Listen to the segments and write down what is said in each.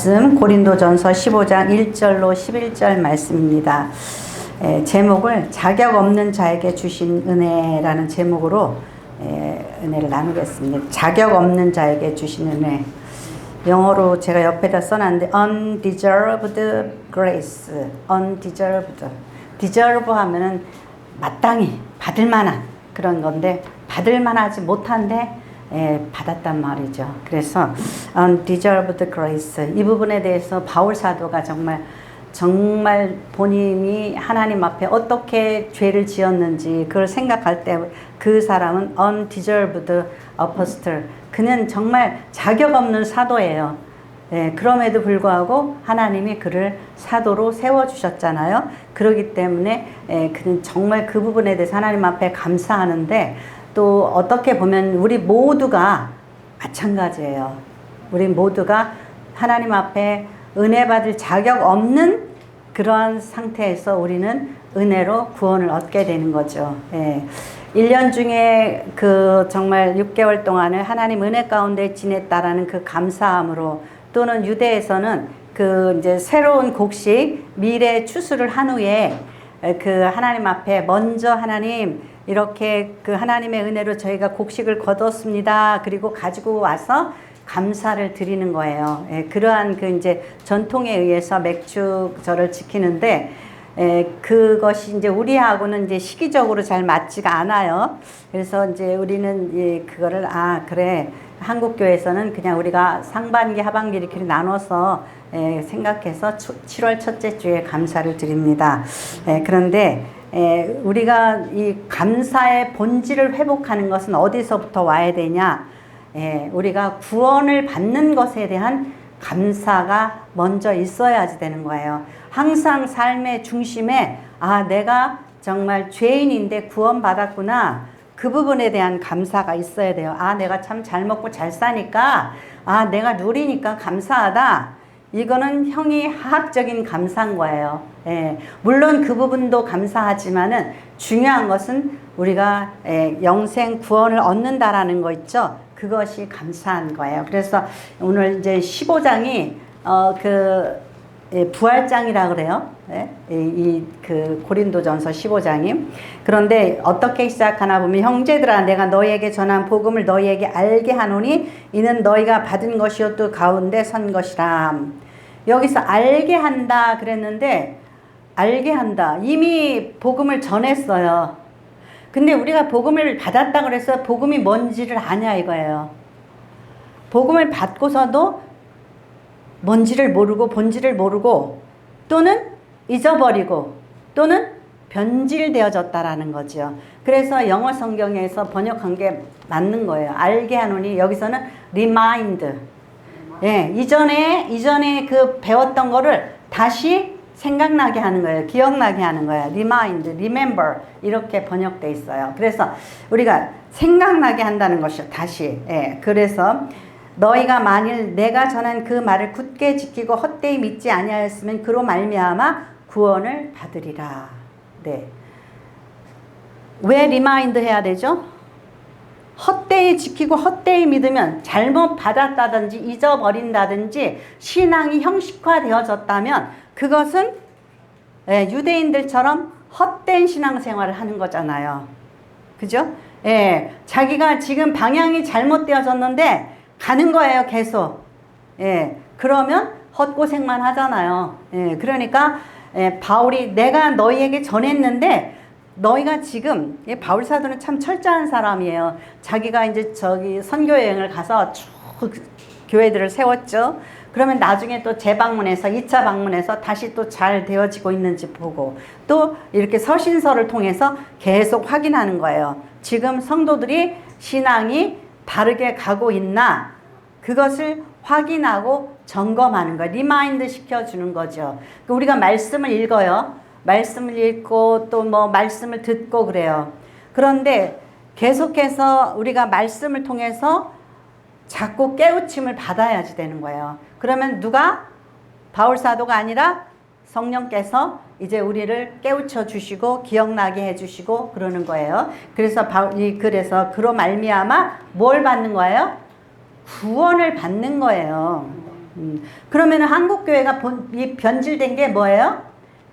말씀 고린도전서 15장 1절로 11절 말씀입니다. 제목을 자격 없는 자에게 주신 은혜라는 제목으로 은혜를 나누겠습니다. 자격 없는 자에게 주신 은혜. 영어로 제가 옆에다 써놨는데 undeserved grace, undeserved. deserve 하면은 마땅히 받을 만한 그런 건데 받을 만하지 못한데 받았단 말이죠. 그래서 undeserved grace 이 부분에 대해서 바울 사도가 정말 본인이 하나님 앞에 어떻게 죄를 지었는지 그걸 생각할 때 그 사람은 undeserved apostle, 그는 정말 자격 없는 사도예요. 그럼에도 불구하고 하나님이 그를 사도로 세워주셨잖아요. 그렇기 때문에 그는 정말 그 부분에 대해서 하나님 앞에 감사하는데, 또 어떻게 보면 우리 모두가 마찬가지예요. 우리 모두가 하나님 앞에 은혜 받을 자격 없는 그러한 상태에서 우리는 은혜로 구원을 얻게 되는 거죠. 1년 중에 정말 6개월 동안을 하나님 은혜 가운데 지냈다라는 그 감사함으로, 또는 유대에서는 이제 새로운 곡식 미래 추수를 한 후에 하나님 앞에 먼저 하나님 이렇게 하나님의 은혜로 저희가 곡식을 거뒀습니다. 그리고 가지고 와서 감사를 드리는 거예요. 그러한 이제 전통에 의해서 맥주절을 지키는데, 그것이 이제 우리하고는 이제 시기적으로 잘 맞지가 않아요. 그래서 이제 우리는 그거를 그래, 한국 교회에서는 그냥 우리가 상반기, 하반기 이렇게 나눠서 생각해서 7월 첫째 주에 감사를 드립니다. 그런데 우리가 이 감사의 본질을 회복하는 것은 어디서부터 와야 되냐? 우리가 구원을 받는 것에 대한 감사가 먼저 있어야지 되는 거예요. 항상 삶의 중심에 내가 정말 죄인인데 구원받았구나, 그 부분에 대한 감사가 있어야 돼요. 내가 참 잘 먹고 잘 사니까, 내가 누리니까 감사하다. 이거는 형이 하학적인 감사인 거예요. 물론 그 부분도 감사하지만은 중요한 것은 우리가 영생 구원을 얻는다라는 거 있죠. 그것이 감사한 거예요. 그래서 오늘 이제 15장이 부활장이라 그래요. 고린도전서 15장이. 그런데 어떻게 시작하나 보면, 형제들아 내가 너희에게 전한 복음을 너희에게 알게 하노니 이는 너희가 받은 것이요 또 가운데 선 것이라. 여기서 알게 한다 그랬는데, 알게 한다, 이미 복음을 전했어요. 근데 우리가 복음을 받았다 그래서 복음이 뭔지를 아냐 이거예요. 복음을 받고서도 뭔지를 모르고 본질을 모르고, 또는 잊어버리고, 또는 변질되어졌다라는 거죠. 그래서 영어 성경에서 번역한 게 맞는 거예요. 알게 하노니, 여기서는 remind. 이전에 배웠던 거를 다시 생각나게 하는 거예요. 기억나게 하는 거예요. remind, remember 이렇게 번역돼 있어요. 그래서 우리가 생각나게 한다는 것이요. 다시. 그래서 너희가 만일 내가 전한 그 말을 굳게 지키고 헛되이 믿지 아니하였으면 그로 말미암아 구원을 받으리라. 왜 remind 해야 되죠? 헛되이 지키고 헛되이 믿으면, 잘못 받았다든지 잊어버린다든지 신앙이 형식화되어졌다면 그것은 유대인들처럼 헛된 신앙생활을 하는 거잖아요. 그죠? 자기가 지금 방향이 잘못되어졌는데 가는 거예요, 계속. 그러면 헛고생만 하잖아요. 그러니까 바울이 내가 너희에게 전했는데, 너희가 지금, 바울 사도는 참 철저한 사람이에요. 자기가 이제 선교 여행을 가서 쭉 교회들을 세웠죠. 그러면 나중에 또 재방문해서 2차 방문해서 다시 또 잘 되어지고 있는지 보고, 또 이렇게 서신서를 통해서 계속 확인하는 거예요. 지금 성도들이 신앙이 바르게 가고 있나, 그것을 확인하고 점검하는 거예요. 리마인드 시켜주는 거죠. 우리가 말씀을 읽어요. 말씀을 읽고 또 말씀을 듣고 그래요. 그런데 계속해서 우리가 말씀을 통해서 자꾸 깨우침을 받아야지 되는 거예요. 그러면 누가? 바울 사도가 아니라 성령께서 이제 우리를 깨우쳐 주시고 기억나게 해 주시고 그러는 거예요. 그래서 그로 말미암아 뭘 받는 거예요? 구원을 받는 거예요. 그러면 한국교회가 이 변질된 게 뭐예요?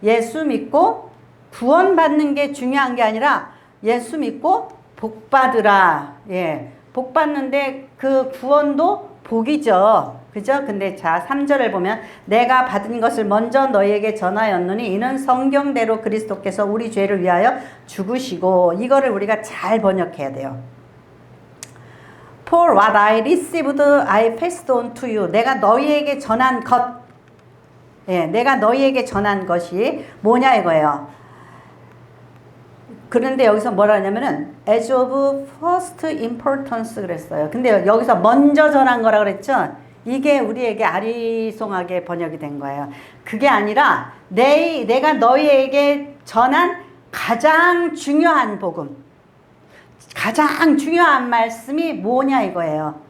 예수 믿고 구원받는 게 중요한 게 아니라 예수 믿고 복 받으라. 예. 복 받는데 그 구원도 복이죠. 그죠? 근데 자, 3절을 보면 내가 받은 것을 먼저 너희에게 전하였노니 이는 성경대로 그리스도께서 우리 죄를 위하여 죽으시고, 이거를 우리가 잘 번역해야 돼요. For what I received I passed on to you. 내가 너희에게 전한 것. 예, 내가 너희에게 전한 것이 뭐냐 이거예요. 그런데 여기서 뭐라 하냐면은 as of first importance 그랬어요. 근데 여기서 먼저 전한 거라 그랬죠. 이게 우리에게 아리송하게 번역이 된 거예요. 그게 아니라 내가 너희에게 전한 가장 중요한 복음, 가장 중요한 말씀이 뭐냐 이거예요.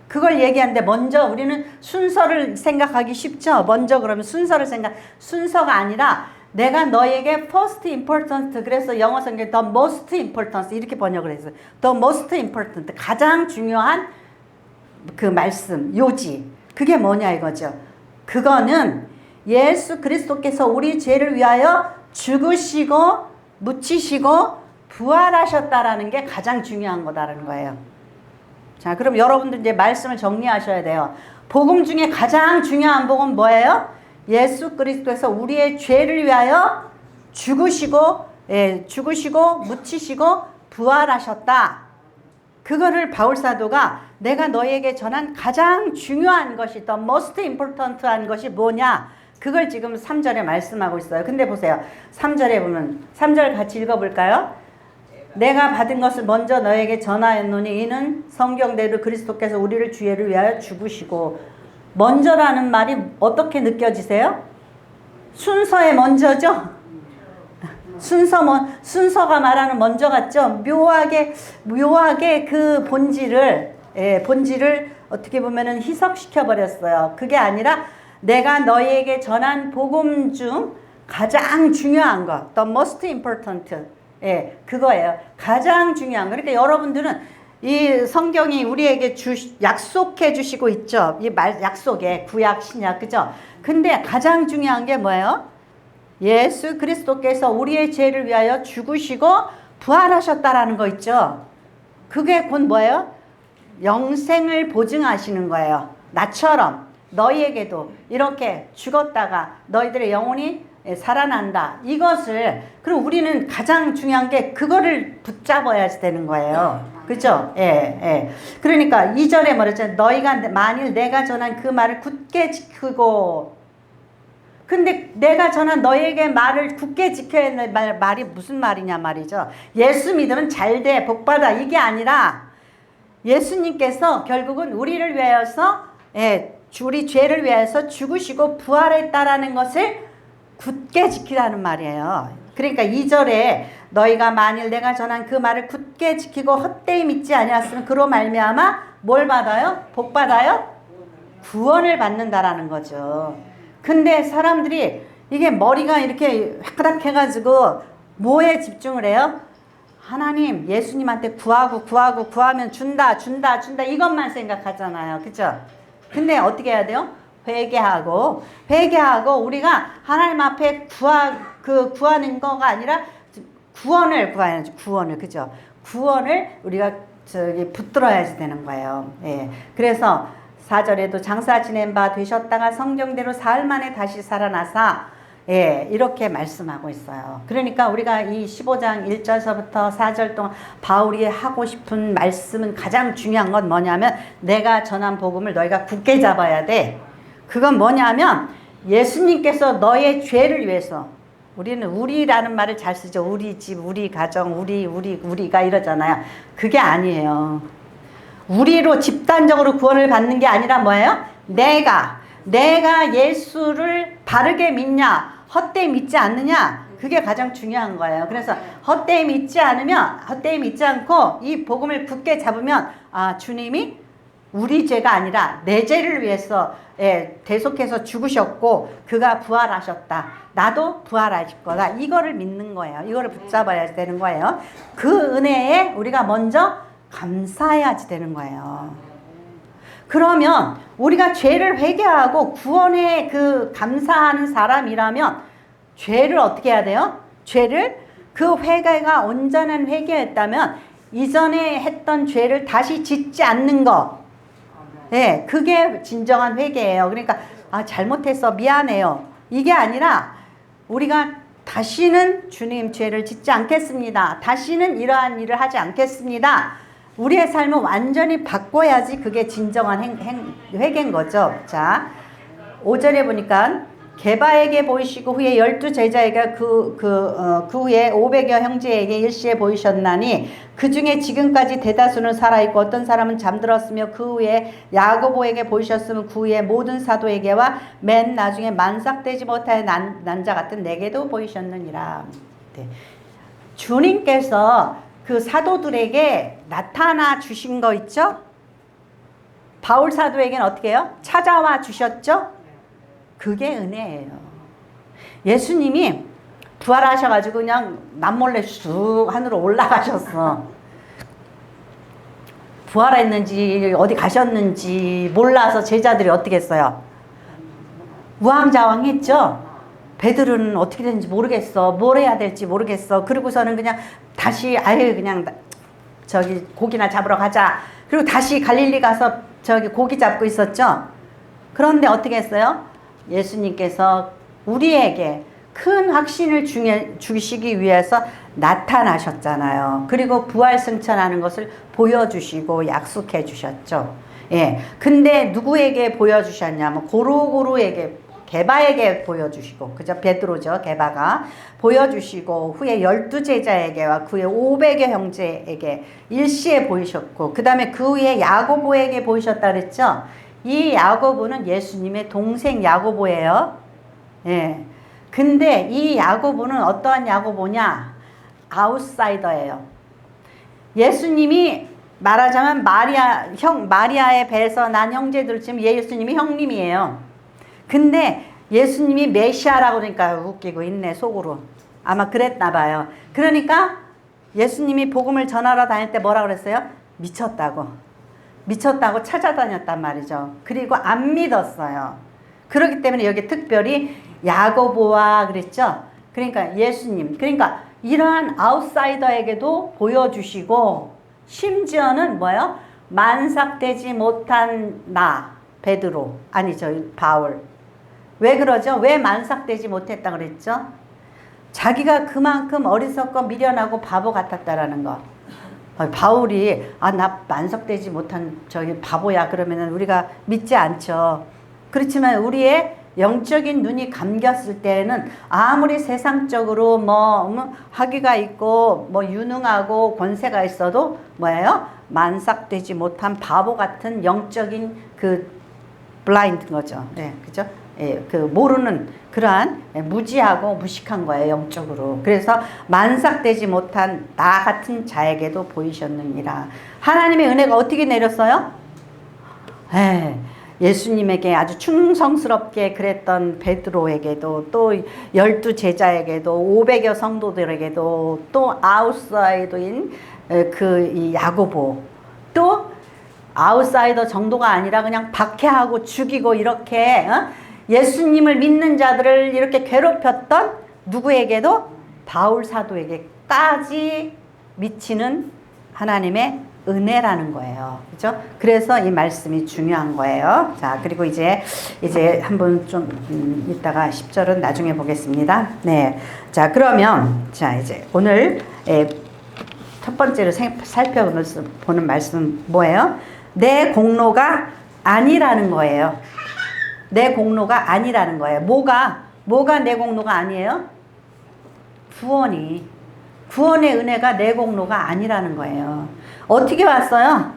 그걸 얘기하는데 먼저 우리는 순서를 생각하기 쉽죠. 먼저 그러면 순서가 아니라 내가 너에게 first important, 그래서 영어 성경에 the most important 이렇게 번역을 했어요. the most important, 가장 중요한 그 말씀, 요지. 그게 뭐냐 이거죠. 그거는 예수 그리스도께서 우리 죄를 위하여 죽으시고 묻히시고 부활하셨다라는 게 가장 중요한 거다라는 거예요. 자, 그럼 여러분들 이제 말씀을 정리하셔야 돼요. 복음 중에 가장 중요한 복음 뭐예요? 예수 그리스도께서 우리의 죄를 위하여 죽으시고 묻히시고 부활하셨다. 그거를 바울 사도가 내가 너에게 전한 가장 중요한 것이 the most important 한 것이 뭐냐? 그걸 지금 3절에 말씀하고 있어요. 근데 보세요. 3절에 보면 3절 같이 읽어볼까요? 내가 받은 것을 먼저 너에게 전하였노니 이는 성경대로 그리스도께서 우리를 죄를 위하여 죽으시고. 먼저라는 말이 어떻게 느껴지세요? 순서의 먼저죠? 순서가 말하는 먼저 같죠? 묘하게 그 본질을 어떻게 보면은 희석시켜 버렸어요. 그게 아니라 내가 너희에게 전한 복음 중 가장 중요한 것, the most important, 그거예요. 가장 중요한 거. 그러니까 여러분들은 이 성경이 우리에게 약속해 주시고 있죠. 이 약속에 구약, 신약, 그죠? 근데 가장 중요한 게 뭐예요? 예수 그리스도께서 우리의 죄를 위하여 죽으시고 부활하셨다라는 거 있죠. 그게 곧 뭐예요? 영생을 보증하시는 거예요. 나처럼 너희에게도 이렇게 죽었다가 너희들의 영혼이 살아난다. 이것을, 그럼 우리는 가장 중요한 게 그거를 붙잡아야 되는 거예요. 그죠? 그러니까 2절에 말했잖아요. 너희가 만일 내가 전한 그 말을 굳게 지키고. 근데 내가 전한 너에게 말을 굳게 지켜야 하는 말이 무슨 말이냐 말이죠. 예수 믿으면 잘 돼, 복 받아. 이게 아니라 예수님께서 결국은 우리를 위하여서, 우리 죄를 위하여서 죽으시고 부활했다라는 것을 굳게 지키라는 말이에요. 그러니까 2절에 너희가 만일 내가 전한 그 말을 굳게 지키고 헛되이 믿지 아니하였으면 그로 말미암아 뭘 받아요? 복 받아요? 구원을 받는다라는 거죠. 근데 사람들이 이게 머리가 이렇게 화그닥 해가지고 뭐에 집중을 해요? 하나님, 예수님한테 구하면 준다 이것만 생각하잖아요. 그죠? 근데 어떻게 해야 돼요? 회개하고 우리가 하나님 앞에 구하는 거가 아니라 구원을 구해야죠. 구원을, 그죠? 구원을 우리가 붙들어야지 되는 거예요. 그래서 4절에도 장사 지낸 바 되셨다가 성경대로 사흘 만에 다시 살아나사, 이렇게 말씀하고 있어요. 그러니까 우리가 이 15장 1절서부터 4절 동안 바울이 하고 싶은 말씀은 가장 중요한 건 뭐냐면 내가 전한 복음을 너희가 굳게 잡아야 돼. 그건 뭐냐면 예수님께서 너의 죄를 위해서, 우리는 우리라는 말을 잘 쓰죠. 우리 집, 우리 가정, 우리가 이러잖아요. 그게 아니에요. 우리로 집단적으로 구원을 받는 게 아니라 뭐예요? 내가 예수를 바르게 믿냐, 헛되이 믿지 않느냐, 그게 가장 중요한 거예요. 그래서 헛되이 믿지 않고 이 복음을 굳게 잡으면, 아, 주님이 우리 죄가 아니라 내 죄를 위해서 대속해서 죽으셨고 그가 부활하셨다. 나도 부활하실 거다. 이거를 믿는 거예요. 이거를 붙잡아야 되는 거예요. 그 은혜에 우리가 먼저 감사해야지 되는 거예요. 그러면 우리가 죄를 회개하고 구원에 그 감사하는 사람이라면 죄를 어떻게 해야 돼요? 죄를 그 회개가 온전한 회개였다면 이전에 했던 죄를 다시 짓지 않는 거. 네, 그게 진정한 회개예요. 그러니까 잘못했어 미안해요. 이게 아니라 우리가 다시는 주님 죄를 짓지 않겠습니다. 다시는 이러한 일을 하지 않겠습니다. 우리의 삶을 완전히 바꿔야지 그게 진정한 회개인 거죠. 자, 5절에 보니까 게바에게 보이시고 후에 12제자에게 그 후에 500여 형제에게 일시에 보이셨나니 그 중에 지금까지 대다수는 살아있고 어떤 사람은 잠들었으며 그 후에 야고보에게 보이셨으면 그 후에 모든 사도에게와 맨 나중에 만삭되지 못하여 난 자 같은 내게도 보이셨느니라. 네. 주님께서 그 사도들에게 나타나 주신 거 있죠? 바울 사도에게는 어떻게 해요? 찾아와 주셨죠? 그게 은혜예요. 예수님이 부활하셔가지고 그냥 남몰래 쑥 하늘로 올라가셨어. 부활했는지 어디 가셨는지 몰라서 제자들이 어떻게 했어요? 우왕좌왕했죠? 베드로는 어떻게 됐는지 모르겠어. 뭘 해야 될지 모르겠어. 그러고서는 그냥 다시 그냥 저기 고기나 잡으러 가자. 그리고 다시 갈릴리 가서 저기 고기 잡고 있었죠? 그런데 어떻게 했어요? 예수님께서 우리에게 큰 확신을 주시기 위해서 나타나셨잖아요. 그리고 부활 승천하는 것을 보여주시고 약속해 주셨죠. 예. 근데 누구에게 보여주셨냐면 고루고루에게 게바에게 보여주시고, 그죠? 베드로죠. 게바가 보여주시고 후에 12제자에게와 그 후에 500여 형제에게 일시에 보이셨고 그 다음에 그 후에 야고보에게 보이셨다 그랬죠. 이 야고보는 예수님의 동생 야고보예요. 예. 근데 이 야고보는 어떠한 야고보냐? 아웃사이더예요. 예수님이 말하자면 마리아의 배에서 난 형제들 지금 예수님이 형님이에요. 근데 예수님이 메시아라고 그러니까 웃기고 있네 속으로. 아마 그랬나 봐요. 그러니까 예수님이 복음을 전하러 다닐 때 뭐라 그랬어요? 미쳤다고 찾아다녔단 말이죠. 그리고 안 믿었어요. 그렇기 때문에 여기 특별히 야고보와 그랬죠. 그러니까 예수님, 그러니까 이러한 아웃사이더에게도 보여주시고 심지어는 뭐예요? 만삭되지 못한 나 베드로 아니죠 바울. 왜 그러죠? 왜 만삭되지 못했다 그랬죠? 자기가 그만큼 어리석고 미련하고 바보 같았다라는 거. 바울이 나 만삭되지 못한 저기 바보야 그러면은 우리가 믿지 않죠. 그렇지만 우리의 영적인 눈이 감겼을 때는 아무리 세상적으로 학위가 있고 유능하고 권세가 있어도 뭐예요? 만삭되지 못한 바보 같은 영적인 그 블라인드 거죠. 네, 그죠? 예, 그 모르는 그러한 무지하고 무식한 거예요, 영적으로. 그래서 만삭되지 못한 나 같은 자에게도 보이셨느니라. 하나님의 은혜가 어떻게 내렸어요? 예수님에게 아주 충성스럽게 그랬던 베드로에게도 또 12제자에게도 500여 성도들에게도 또 아웃사이더인 이 야고보 또 아웃사이더 정도가 아니라 그냥 박해하고 죽이고 이렇게 예수님을 믿는 자들을 이렇게 괴롭혔던 누구에게도 바울 사도에게까지 미치는 하나님의 은혜라는 거예요. 그죠? 그래서 이 말씀이 중요한 거예요. 자, 그리고 이제 한번 좀 이따가 10절은 나중에 보겠습니다. 네. 자, 그러면 자, 이제 오늘 첫 번째로 살펴보는 말씀은 뭐예요? 내 공로가 아니라는 거예요. 내 공로가 아니라는 거예요. 뭐가 내 공로가 아니에요? 구원의 은혜가 내 공로가 아니라는 거예요. 어떻게 왔어요?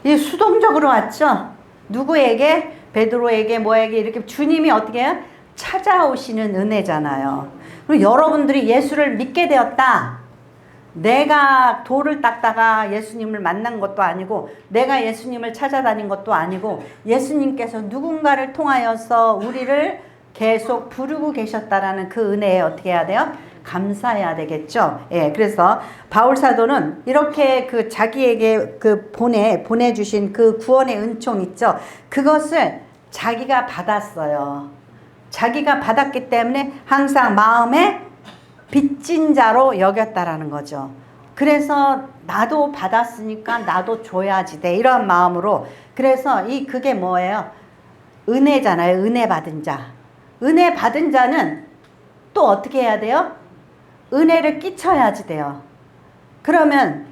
이 수동적으로 왔죠. 누구에게? 베드로에게 뭐에게 이렇게 주님이 어떻게 해요? 찾아오시는 은혜잖아요. 그리고 여러분들이 예수를 믿게 되었다. 내가 돌을 닦다가 예수님을 만난 것도 아니고 내가 예수님을 찾아다닌 것도 아니고 예수님께서 누군가를 통하여서 우리를 계속 부르고 계셨다라는 그 은혜에 어떻게 해야 돼요? 감사해야 되겠죠. 예, 그래서 바울 사도는 이렇게 그 자기에게 그 보내주신 그 구원의 은총 있죠. 그것을 자기가 받았어요. 자기가 받았기 때문에 항상 마음에 빚진 자로 여겼다라는 거죠. 그래서 나도 받았으니까 나도 줘야지 돼. 이런 마음으로. 그래서 그게 뭐예요? 은혜잖아요. 은혜 받은 자. 은혜 받은 자는 또 어떻게 해야 돼요? 은혜를 끼쳐야지 돼요. 그러면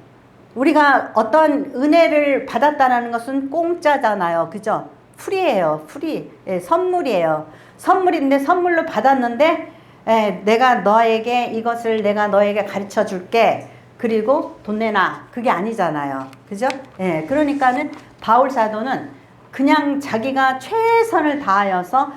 우리가 어떤 은혜를 받았다는 것은 공짜잖아요. 그죠? 프리예요. 프리. 예, 선물이에요. 선물인데 선물로 받았는데 내가 너에게 이것을 내가 너에게 가르쳐 줄게. 그리고 돈 내놔. 그게 아니잖아요. 그죠? 예, 그러니까는 바울 사도는 그냥 자기가 최선을 다하여서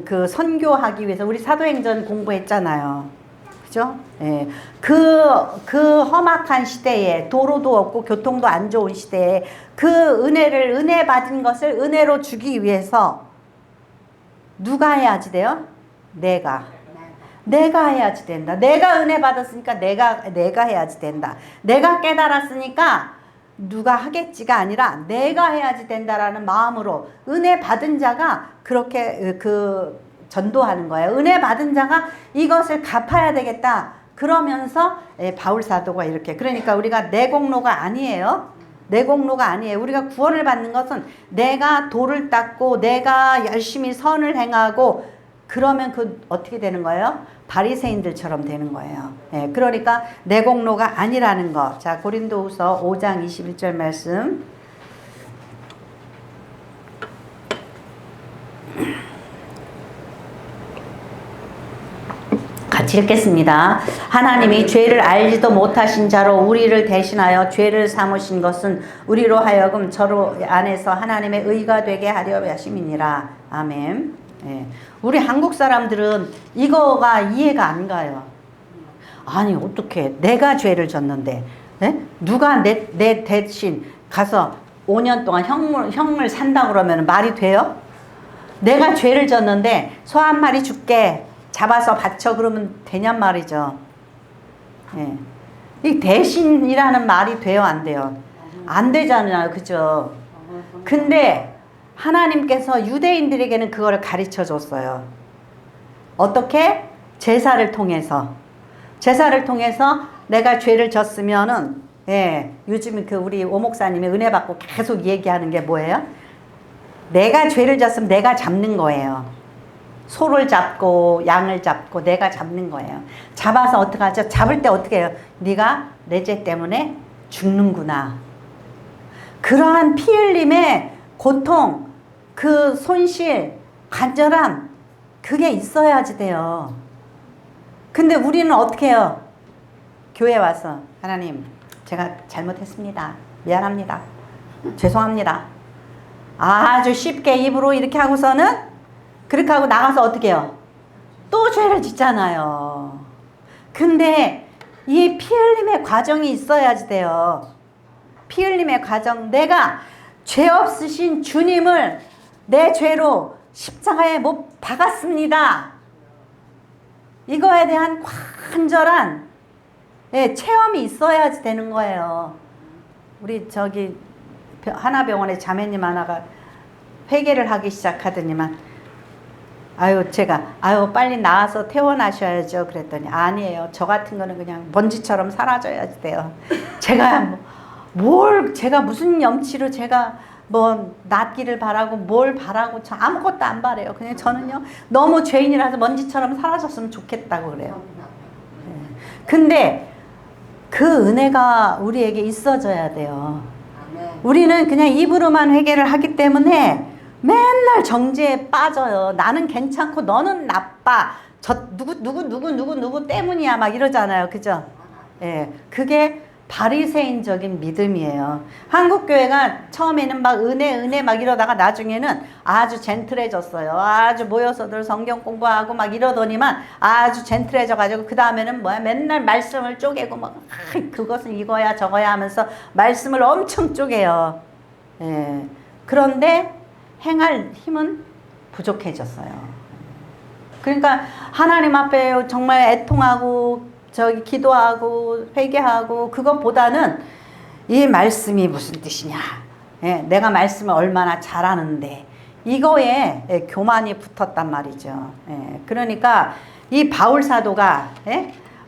그 선교하기 위해서 우리 사도행전 공부했잖아요. 그죠? 예. 그 험악한 시대에 도로도 없고 교통도 안 좋은 시대에 그 은혜 받은 것을 은혜로 주기 위해서 누가 해야지 돼요? 내가 해야지 된다. 내가 은혜 받았으니까 내가 해야지 된다. 내가 깨달았으니까 누가 하겠지가 아니라 내가 해야지 된다라는 마음으로 은혜 받은 자가 그렇게 전도하는 거예요. 은혜 받은 자가 이것을 갚아야 되겠다. 그러면서 바울 사도가 이렇게. 그러니까 우리가 내공로가 아니에요. 내공로가 아니에요. 우리가 구원을 받는 것은 내가 도를 닦고 내가 열심히 선을 행하고 그러면 어떻게 되는 거예요? 바리새인들처럼 되는 거예요. 예, 그러니까 내공로가 아니라는 거. 자, 고린도후서 5장 21절 말씀. 같이 읽겠습니다. 하나님이 죄를 알지도 못하신 자로 우리를 대신하여 죄를 삼으신 것은 우리로 하여금 저로 안에서 하나님의 의가 되게 하려 하심이니라. 아멘. 예. 우리 한국 사람들은 이거가 이해가 안 가요. 아니 어떻게 내가 죄를 졌는데 누가 내 대신 가서 5년 동안 형을 산다 그러면 말이 돼요? 내가 죄를 졌는데 소 한 마리 줄게. 잡아서 바쳐 그러면 되냔 말이죠. 예. 이 대신이라는 말이 돼요, 안 돼요? 안 되잖아요, 그죠? 근데 하나님께서 유대인들에게는 그거를 가르쳐 줬어요. 어떻게? 제사를 통해서 내가 죄를 졌으면은 요즘 우리 오목사님이 은혜 받고 계속 얘기하는 게 뭐예요? 내가 죄를 졌으면 내가 잡는 거예요. 소를 잡고 양을 잡고 내가 잡는 거예요. 잡아서 어떡하죠? 잡을 때 어떻게 해요? 네가 내 죄 때문에 죽는구나. 그러한 피 흘림의 고통, 그 손실, 간절함 그게 있어야지 돼요. 근데 우리는 어떻게 해요? 교회 와서 하나님 제가 잘못했습니다. 미안합니다. 죄송합니다. 아주 쉽게 입으로 이렇게 하고서는 그렇게 하고 나가서 어떻게 해요? 또 죄를 짓잖아요. 근데 이 피 흘림의 과정이 있어야지 돼요. 피 흘림의 과정. 내가 죄 없으신 주님을 내 죄로 십자가에 못 박았습니다. 이거에 대한 간절한 체험이 있어야지 되는 거예요. 우리 하나병원에 자매님 하나가 회개를 하기 시작하더니만 빨리 나와서 퇴원하셔야죠. 그랬더니 아니에요. 저 같은 거는 그냥 먼지처럼 사라져야지 돼요. 제가 무슨 염치로 제가 낫기를 바라고 뭘 바라고 저 아무것도 안 바래요. 그냥 저는요 너무 죄인이라서 먼지처럼 사라졌으면 좋겠다고 그래요. 근데 그 은혜가 우리에게 있어져야 돼요. 우리는 그냥 입으로만 회개를 하기 때문에 맨날 정죄에 빠져요. 나는 괜찮고 너는 나빠. 저 누구 때문이야 막 이러잖아요. 그죠? 예. 그게 바리새인적인 믿음이에요. 한국 교회가 처음에는 막 은혜 막 이러다가 나중에는 아주 젠틀해졌어요. 아주 모여서들 성경 공부하고 막 이러더니만 아주 젠틀해져 가지고 그 다음에는 맨날 말씀을 쪼개고 막 그것은 이거야 저거야 하면서 말씀을 엄청 쪼개요. 예. 그런데 행할 힘은 부족해졌어요. 그러니까 하나님 앞에 정말 애통하고 저기 기도하고 회개하고 그것보다는 이 말씀이 무슨 뜻이냐. 예, 내가 말씀을 얼마나 잘하는데 이거에 교만이 붙었단 말이죠. 예, 그러니까 이 바울 사도가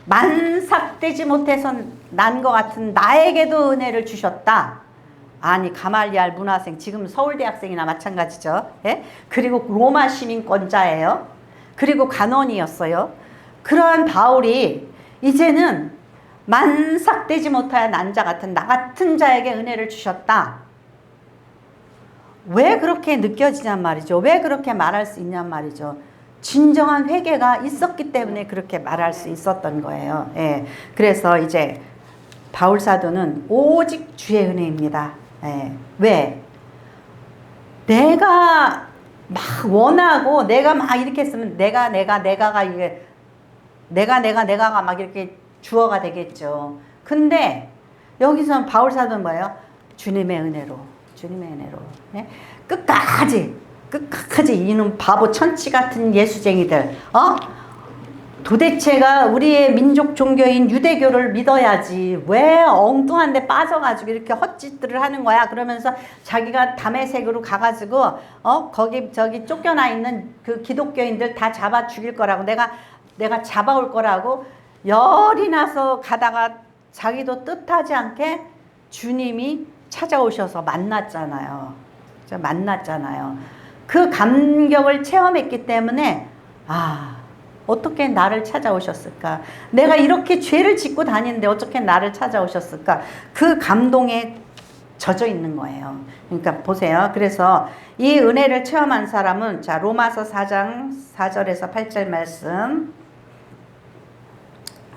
만삭되지 못해서 난 것 같은 나에게도 은혜를 주셨다. 아니 가말리알 문화생 지금 서울대학생이나 마찬가지죠. 예? 그리고 로마 시민권자예요. 그리고 간원이었어요. 그러한 바울이 이제는 만삭되지 못하여 난 자 같은 나 같은 자에게 은혜를 주셨다. 왜 그렇게 느껴지냔 말이죠. 왜 그렇게 말할 수 있냔 말이죠. 진정한 회개가 있었기 때문에 그렇게 말할 수 있었던 거예요. 예. 그래서 이제 바울 사도는 오직 주의 은혜입니다. 예. 왜? 내가 막 원하고 내가 막 이렇게 했으면 내가가 이게 내가가 막 이렇게 주어가 되겠죠. 근데 여기서 바울 사도는 뭐예요? 주님의 은혜로. 예? 끝까지 이놈 바보 천치 같은 예수쟁이들. 도대체가 우리의 민족 종교인 유대교를 믿어야지 왜 엉뚱한 데 빠져가지고 이렇게 헛짓들을 하는 거야. 그러면서 자기가 다메섹으로 가가지고 거기 저기 쫓겨나 있는 그 기독교인들 다 잡아 죽일 거라고 내가 잡아올 거라고 열이 나서 가다가 자기도 뜻하지 않게 주님이 찾아오셔서 만났잖아요. 그 감격을 체험했기 때문에 어떻게 나를 찾아오셨을까? 내가 이렇게 죄를 짓고 다니는데 어떻게 나를 찾아오셨을까? 그 감동에 젖어 있는 거예요. 그러니까 보세요. 그래서 이 은혜를 체험한 사람은 자 로마서 4장 4절에서 8절 말씀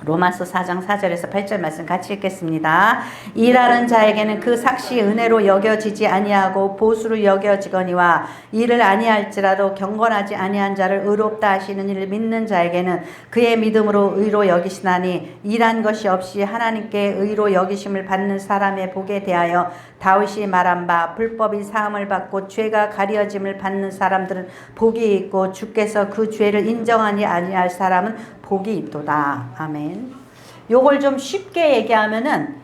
로마서 4장 4절에서 8절 말씀 같이 읽겠습니다. 일하는 자에게는 그 삭시 은혜로 여겨지지 아니하고 보수로 여겨지거니와 이를 아니할지라도 경건하지 아니한 자를 의롭다 하시는 이를 믿는 자에게는 그의 믿음으로 의로 여기시나니 일한 것이 없이 하나님께 의로 여기심을 받는 사람의 복에 대하여 다윗이 말한 바 불법이 사함을 받고 죄가 가려짐을 받는 사람들은 복이 있고 주께서 그 죄를 인정하니 아니할 사람은 복이 있도다. 아멘. 요걸 좀 쉽게 얘기하면은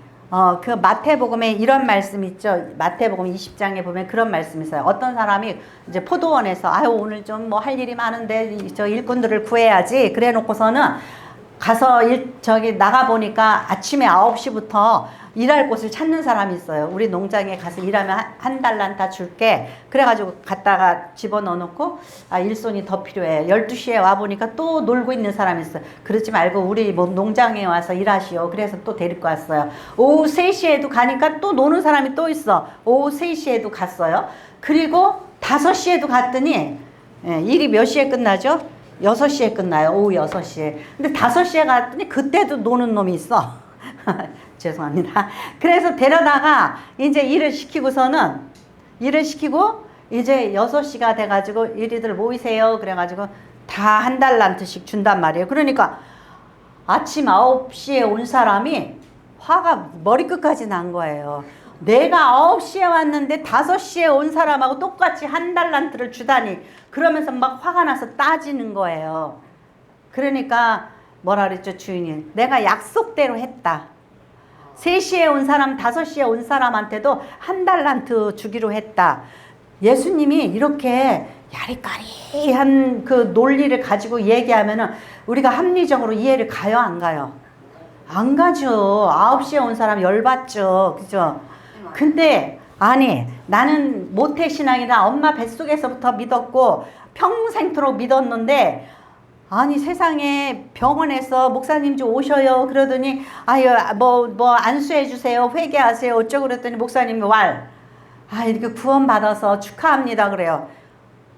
그 마태복음에 이런 말씀 있죠. 마태복음 20장에 보면 그런 말씀이 있어요. 어떤 사람이 이제 포도원에서 오늘 좀 뭐 할 일이 많은데 저 일꾼들을 구해야지 그래 놓고서는 가서 저기 나가 보니까 아침에 9시부터 일할 곳을 찾는 사람이 있어요. 우리 농장에 가서 일하면 한 달란타 줄게. 그래가지고 갔다가 집어넣어 놓고 일손이 더 필요해. 12시에 와보니까 또 놀고 있는 사람이 있어요. 그러지 말고 우리 뭐 농장에 와서 일하시오. 그래서 또 데리고 왔어요. 오후 3시에도 가니까 또 노는 사람이 또 있어. 오후 3시에도 갔어요. 그리고 5시에도 갔더니 일이 몇 시에 끝나죠? 6시에 끝나요. 오후 6시에. 근데 5시에 갔더니 그때도 노는 놈이 있어. 죄송합니다. 그래서 데려다가 이제 일을 시키고 이제 6시가 돼가지고 이리들 모이세요. 그래가지고 다 한 달란트씩 준단 말이에요. 그러니까 아침 9시에 온 사람이 화가 머리끝까지 난 거예요. 내가 9시에 왔는데 5시에 온 사람하고 똑같이 한 달란트를 주다니. 그러면서 막 화가 나서 따지는 거예요. 그러니까 뭐라 그랬죠, 주인이? 내가 약속대로 했다. 3시에 온 사람, 5시에 온 사람한테도 한 달란트 주기로 했다. 예수님이 이렇게 야리까리한 그 논리를 가지고 얘기하면은 우리가 합리적으로 이해를 가요, 안 가요? 안 가죠. 9시에 온 사람 열받죠. 그죠? 근데 아니 나는 모태신앙이다. 엄마 뱃속에서부터 믿었고 평생토록 믿었는데 아니 세상에 병원에서 목사님 좀 오셔요. 그러더니 뭐 안수해 주세요. 회개하세요. 어쩌고 그랬더니 목사님이 이렇게 구원받아서 축하합니다. 그래요.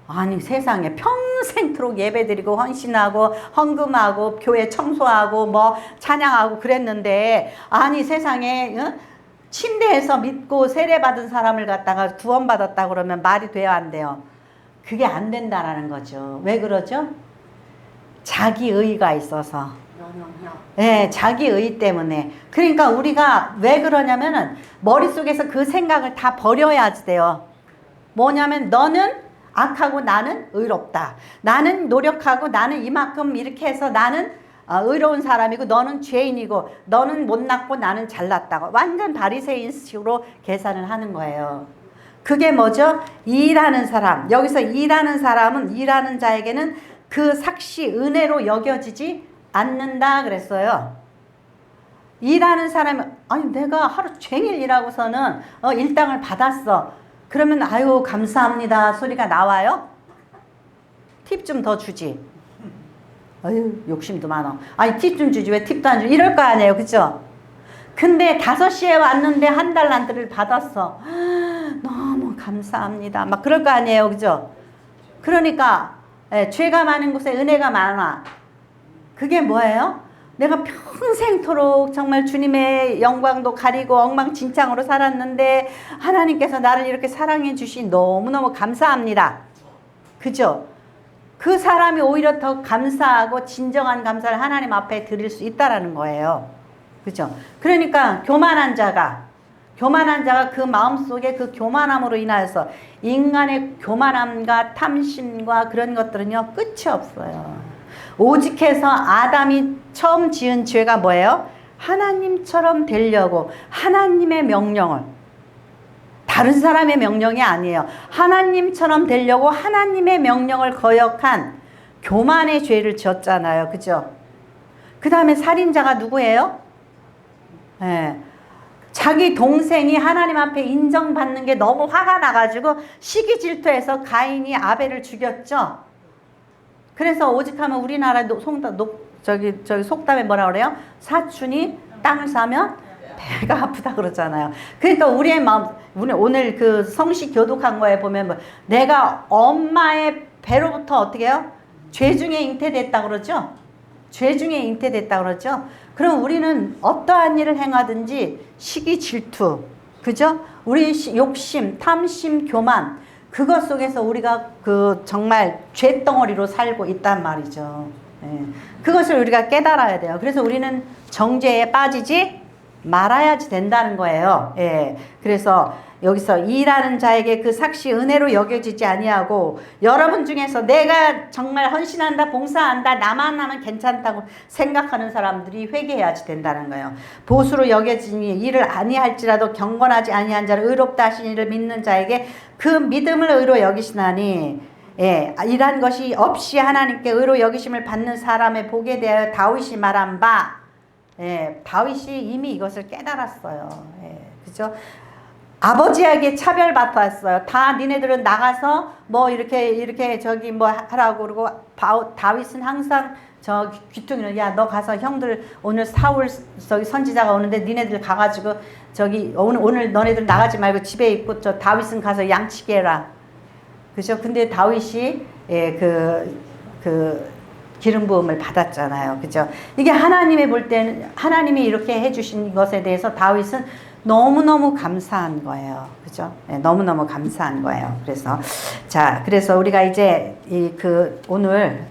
아니 세상에 평생토록 예배드리고 헌신하고 헌금하고 교회 청소하고 뭐 찬양하고 그랬는데 아니 세상에 침대에서 믿고 세례받은 사람을 갖다가 구원받았다 그러면 말이 돼요, 안 돼요? 그게 안 된다라는 거죠. 왜 그러죠? 자기 의가 있어서. 네, 자기 의 때문에. 그러니까 우리가 왜 그러냐면은 머릿속에서 그 생각을 다 버려야 돼요. 뭐냐면 너는 악하고 나는 의롭다. 나는 노력하고 나는 이만큼 이렇게 해서 나는 의로운 사람이고 너는 죄인이고 너는 못났고 나는 잘났다고 완전 바리새인식으로 계산을 하는 거예요. 그게 뭐죠? 일하는 사람. 여기서 일하는 사람은 일하는 자에게는 그 삭시 은혜로 여겨지지 않는다 그랬어요. 일하는 사람이 아니 내가 하루 종일 일하고서는 일당을 받았어. 그러면 아유 감사합니다 소리가 나와요? 팁 좀 더 주지. 아유 욕심도 많아. 아니 팁 좀 주지 왜 팁도 안 주지 이럴 거 아니에요. 그죠? 근데 5시에 왔는데 한 달란트를 받았어. 너무 감사합니다. 막 그럴 거 아니에요. 그죠? 그러니까 죄가 많은 곳에 은혜가 많아. 그게 뭐예요? 내가 평생토록 정말 주님의 영광도 가리고 엉망진창으로 살았는데 하나님께서 나를 이렇게 사랑해 주시 너무너무 감사합니다. 그죠? 그 사람이 오히려 더 감사하고 진정한 감사를 하나님 앞에 드릴 수 있다라는 거예요. 그죠? 그러니까 교만한 자가 그 마음속에 그 교만함으로 인하여서 인간의 교만함과 탐심과 그런 것들은요 끝이 없어요. 오직해서 아담이 처음 지은 죄가 뭐예요? 하나님처럼 되려고 하나님의 명령을 다른 사람의 명령이 아니에요. 하나님처럼 되려고 하나님의 명령을 거역한 교만의 죄를 지었잖아요. 그죠? 그 다음에 살인자가 누구예요? 자기 동생이 하나님 앞에 인정받는 게 너무 화가 나가지고 시기 질투해서 가인이 아벨을 죽였죠. 그래서 오직하면 우리나라 저기 속담에 뭐라 그래요? 사촌이 땅을 사면 배가 아프다 그러잖아요. 그러니까 우리의 마음, 오늘 그 성식 교독한 거에 보면 뭐 내가 엄마의 배로부터 어떻게 해요? 죄 중에 잉태됐다 그러죠? 죄 중에 잉태됐다 그러죠? 그럼 우리는 어떠한 일을 행하든지 시기 질투, 그죠? 우리 욕심, 탐심, 교만, 그것 속에서 우리가 그 정말 죄덩어리로 살고 있단 말이죠. 그것을 우리가 깨달아야 돼요. 그래서 우리는 정죄에 빠지지 말아야지 된다는 거예요. 그래서 여기서 일하는 자에게 그 삭시 은혜로 여겨지지 아니하고 여러분 중에서 내가 정말 헌신한다, 봉사한다, 나만 하면 괜찮다고 생각하는 사람들이 회개해야지 된다는 거예요. 보수로 여겨지니 이를 아니할지라도 경건하지 아니한 자를 의롭다 하신 이를 믿는 자에게 그 믿음을 의로 여기시나니 이러한 것이 없이 하나님께 의로 여기심을 받는 사람의 복에 대하여 다윗이 말한 바 다윗이 이미 이것을 깨달았어요. 그죠? 아버지에게 차별받았어요. 다 니네들은 나가서 뭐 이렇게 저기 뭐 하라고 그러고 다윗은 항상 저 귀퉁이는 야 너 가서 형들 오늘 사울 저기 선지자가 오는데 니네들 가가지고 저기 오늘 너네들 나가지 말고 집에 있고 저 다윗은 가서 양치게 해라. 그죠? 근데 다윗이 그 기름 부음을 받았잖아요. 그죠? 이게 하나님이 볼 때는 하나님이 이렇게 해주신 것에 대해서 다윗은 너무너무 감사한 거예요. 그죠? 너무너무 감사한 거예요. 그래서 우리가 이제 오늘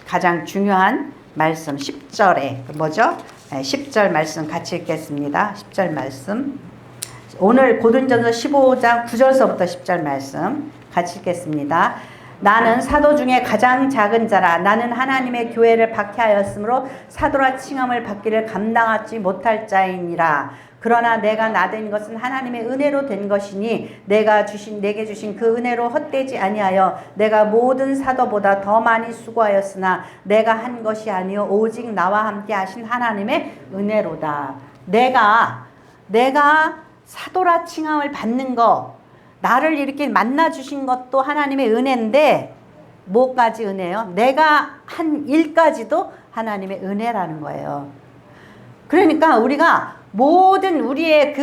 가장 중요한 말씀 10절에 뭐죠? 10절 말씀 같이 읽겠습니다. 10절 말씀. 오늘 고린도전서 15장 9절서부터 10절 말씀 같이 읽겠습니다. 나는 사도 중에 가장 작은 자라. 나는 하나님의 교회를 박해하였으므로 사도라 칭함을 받기를 감당하지 못할 자이니라. 그러나 내가 나된 것은 하나님의 은혜로 된 것이니 내게 주신 그 은혜로 헛되지 아니하여 내가 모든 사도보다 더 많이 수고하였으나 내가 한 것이 아니요 오직 나와 함께 하신 하나님의 은혜로다. 내가 사도라 칭함을 받는 거, 나를 이렇게 만나 주신 것도 하나님의 은혜인데 뭐까지 은혜요? 내가 한 일까지도 하나님의 은혜라는 거예요. 그러니까 우리가 모든 우리의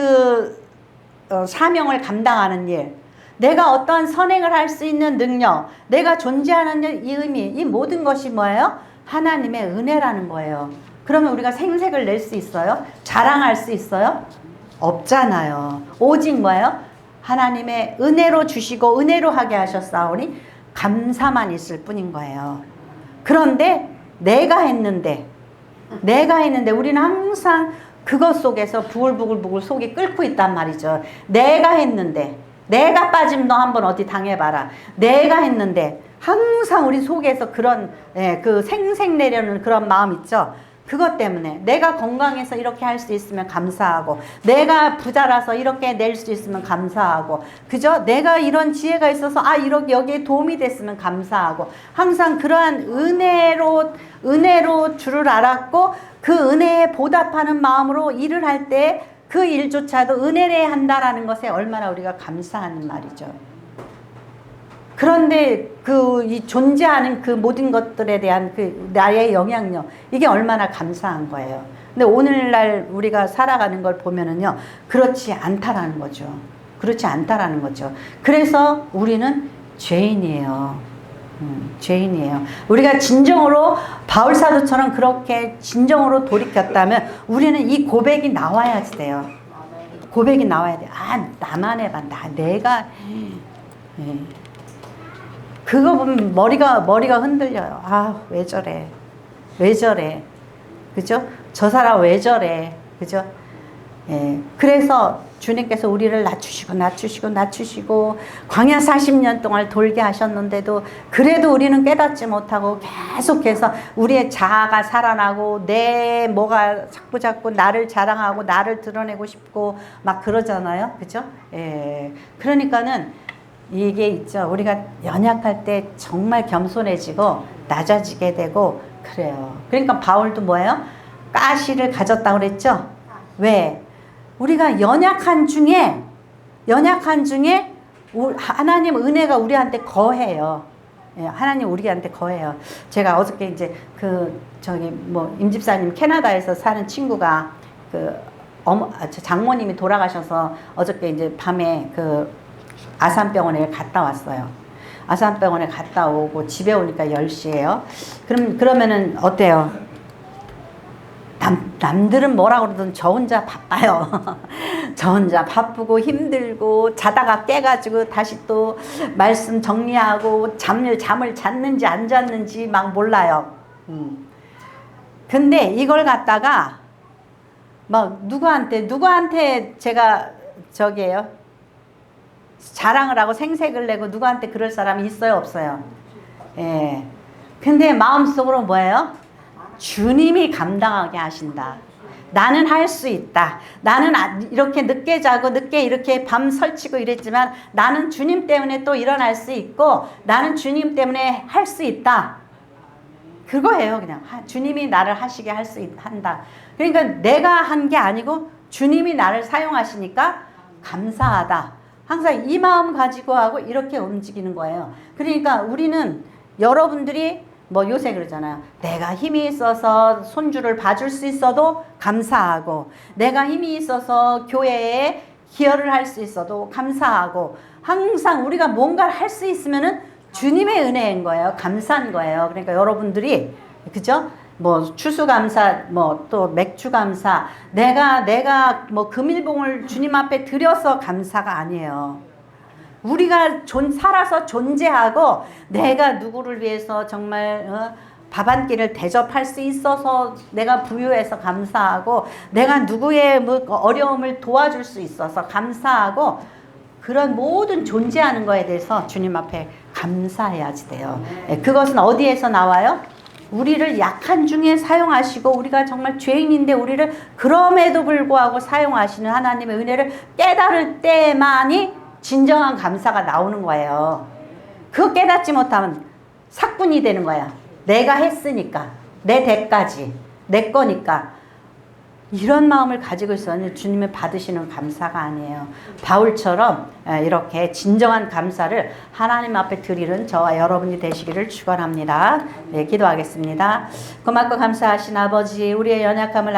사명을 감당하는 일, 내가 어떠한 선행을 할 수 있는 능력, 내가 존재하는 이 의미, 이 모든 것이 뭐예요? 하나님의 은혜라는 거예요. 그러면 우리가 생색을 낼 수 있어요? 자랑할 수 있어요? 없잖아요. 오직 뭐예요? 하나님의 은혜로 주시고 은혜로 하게 하셨사오니 감사만 있을 뿐인 거예요. 그런데 내가 했는데 우리는 항상 그것 속에서 부글부글 속이 끓고 있단 말이죠. 내가 했는데 내가 빠지면 너 한번 어디 당해봐라. 내가 했는데 항상 우리 속에서 그런 그 생색내려는 그런 마음 있죠. 그것 때문에 내가 건강해서 이렇게 할 수 있으면 감사하고, 내가 부자라서 이렇게 낼 수 있으면 감사하고, 그죠? 내가 이런 지혜가 있어서 이렇게 여기에 도움이 됐으면 감사하고, 항상 그러한 은혜로 줄을 알았고, 그 은혜에 보답하는 마음으로 일을 할 때 그 일조차도 은혜래 한다라는 것에 얼마나 우리가 감사하는 말이죠. 그런데 이 존재하는 그 모든 것들에 대한 그 나의 영향력, 이게 얼마나 감사한 거예요. 근데 오늘날 우리가 살아가는 걸 보면은요, 그렇지 않다라는 거죠. 그렇지 않다라는 거죠. 그래서 우리는 죄인이에요. 죄인이에요. 우리가 진정으로 바울사도처럼 그렇게 진정으로 돌이켰다면 우리는 이 고백이 나와야지 돼요. 고백이 나와야 돼. 나만 해봐. 내가. 그거 보면 머리가 흔들려요. 왜 저래? 왜 저래? 그죠? 저 사람 왜 저래? 그죠? 그래서 주님께서 우리를 낮추시고 광야 40년 동안 돌게 하셨는데도 그래도 우리는 깨닫지 못하고 계속해서 우리의 자아가 살아나고 내 뭐가 자꾸 나를 자랑하고 나를 드러내고 싶고 막 그러잖아요. 그죠? 그러니까는 이게 있죠. 우리가 연약할 때 정말 겸손해지고 낮아지게 되고 그래요. 그러니까 바울도 뭐예요? 가시를 가졌다고 그랬죠? 왜? 우리가 연약한 중에 하나님 은혜가 우리한테 거해요. 하나님 우리한테 거해요. 제가 어저께 이제 임집사님 캐나다에서 사는 친구가 장모님이 돌아가셔서 어저께 이제 밤에 아산병원에 갔다 왔어요. 아산병원에 갔다 오고 집에 오니까 10시예요. 그러면은 어때요? 남들은 뭐라 그러든 저 혼자 바빠요. 저 혼자 바쁘고 힘들고 자다가 깨가지고 다시 또 말씀 정리하고 잠을 잤는지 안 잤는지 막 몰라요. 근데 이걸 갖다가 막 누구한테 제가 자랑을 하고 생색을 내고 누구한테 그럴 사람이 있어요, 없어요? 근데 마음속으로 뭐예요? 주님이 감당하게 하신다. 나는 할 수 있다. 나는 이렇게 늦게 자고 늦게 이렇게 밤 설치고 이랬지만 나는 주님 때문에 또 일어날 수 있고 나는 주님 때문에 할 수 있다. 그거예요. 그냥 주님이 나를 하시게 한다. 그러니까 내가 한 게 아니고 주님이 나를 사용하시니까 감사하다. 항상 이 마음 가지고 하고 이렇게 움직이는 거예요. 그러니까 우리는 여러분들이 요새 그러잖아요. 내가 힘이 있어서 손주를 봐줄 수 있어도 감사하고, 내가 힘이 있어서 교회에 기여를 할 수 있어도 감사하고, 항상 우리가 뭔가를 할 수 있으면은 주님의 은혜인 거예요. 감사한 거예요. 그러니까 여러분들이, 그죠? 추수감사, 또 맥주감사, 내가 금일봉을 주님 앞에 드려서 감사가 아니에요. 우리가 살아서 존재하고 내가 누구를 위해서 정말 밥 한 끼를 대접할 수 있어서 내가 부유해서 감사하고, 내가 누구의 어려움을 도와줄 수 있어서 감사하고, 그런 모든 존재하는 거에 대해서 주님 앞에 감사해야지 돼요. 그것은 어디에서 나와요? 우리를 약한 중에 사용하시고 우리가 정말 죄인인데 우리를 그럼에도 불구하고 사용하시는 하나님의 은혜를 깨달을 때만이 진정한 감사가 나오는 거예요. 그거 깨닫지 못하면 사꾼이 되는 거야. 내가 했으니까, 내 대까지, 내 거니까. 이런 마음을 가지고 있어는 주님을 받으시는 감사가 아니에요. 바울처럼 이렇게 진정한 감사를 하나님 앞에 드리는 저와 여러분이 되시기를 축원합니다. 기도하겠습니다. 고맙고 감사하신 아버지, 우리의 연약함을